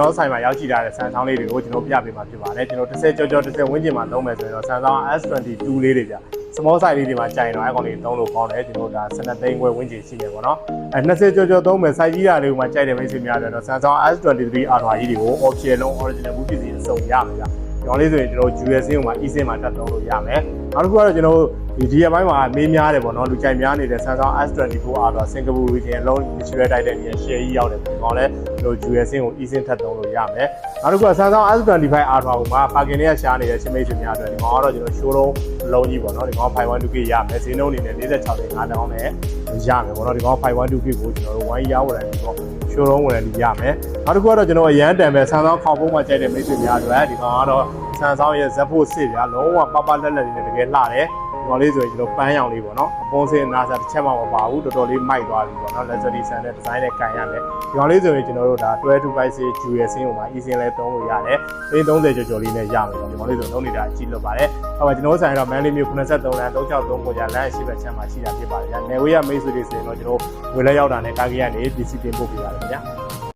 ကျွန်တော်ဆိုင်မှာရောက်ကြည့်ထားတဲ့ဆန်ဆောင်လေးတွေကိုကျွန်တော်ပြပေးမှာဖြစ်ပါတယ်ကျွန်တော်10ကြော10ဝန်းကျင်မှာသုံးမယ်ဆိုရင်တော့ဆန်ဆောင် S22 လေးတွေဗျ small size လေးတွေမှာကြိုင်တော့အဲ့ကောင်လေးသုံးလို့ကောင်းတယ်ကျွန်တော်ဒါ12သိန်းခွဲဝန်းကျင်ရှိနေပေါ့နော်20ကြောသုံးမယ် size ကြီးတာတွေကိုမှကြိုက်တယ်မိတ်ဆွေများတယ်တော့ဆန်ဆောင် S23 Ultra ကြီးတွေကို option လုံး original ဘူးပစ္စည်းအစုံရမယ်ဗျကျွန်တော်လေးဆိုရင်ကျွန်တော် US င်းမှာ eSIM မှာတက်သုံးလို့ရမယ်နောက်တစ်ခုကတော့ကျွန်တော်ဒီအပိုင်းမှာမေးများတယ်ပေါ့နော်လူကြိုက်များနေတဲ့ Samsung S24 Ultra Singapore region အလုံး natural တိုက်တဲ့နေရာ share ကြီးရောက်တယ်ဒီကောင်လဲကျွန်တော် US င်းကို eSIM ထပ်သုံးလို့ရမယ်နောက်တစ်ခုက Samsung S25 Ultra ကိုမှာ parking နဲ့ရှားနေတဲ့ချင်းမိတ်ဆွေများအတွက်ဒီကောင်ကတော့ကျွန်တော် showroom အလုံးကြီးပေါ့နော်ဒီကောင် 512K ရမယ်ဈေးနှုန်းအနေနဲ့46သိန်း5တောင်းနဲ့ရမယ်ပေါ့နော်ဒီကောင် 512K ကိုကျွန်တော်တို့ 1 year warranty ပေါ့ showroom warranty ရမယ်နောက်တစ်ခုကတော့ကျွန်တော်အရန်တန်ပဲ Samsung ခေါက်ဖုံးမှာကြိုက်တဲ့မိတ်ဆွေများအတွက်ဒီကောင်ကတော့ Samsung ရဲ့ Z Fold 6ဗျာလုံးဝပပလက်လက်လေးနဲ့တကယ်လှတယ်ဒီလေးဆိုရင်ကျွန်တော်ပန်းရောင်လေးပေါ့နော်အပေါ်စင်းနာစာတစ်ချက်မှမပါဘူးတော်တော်လေးမိုက်သွားပြီပေါ့နော် luxury ဆန်တဲ့ design နဲ့ကန်ရမယ်ဒီလေးဆိုရင်ကျွန်တော်တို့ဒါ1226 Jewel ဆင်းကိုမှ eSIM လဲသုံးလို့ရတယ်30ကျော်လေးနဲ့ရမယ်ပေါ့ဒီလေးဆိုလုံးနေတာအကြည့်လို့ပါတယ်ဟောပါကျွန်တော်ဆိုင်တော့မန်လေးမျိုး83လမ်း363ကိုကြာလမ်းအရှိဘက်ချမ်းမှာရှိတာဖြစ်ပါတယ်။နယ်ဝေးရမိတ်ဆွေတွေဆိုရင်တော့ကျွန်တော်ဝယ်လဲရောက်တာနဲ့ကားကြီးကနေ PC တင်ပို့ပေးပါတယ်ခင်ဗျာ။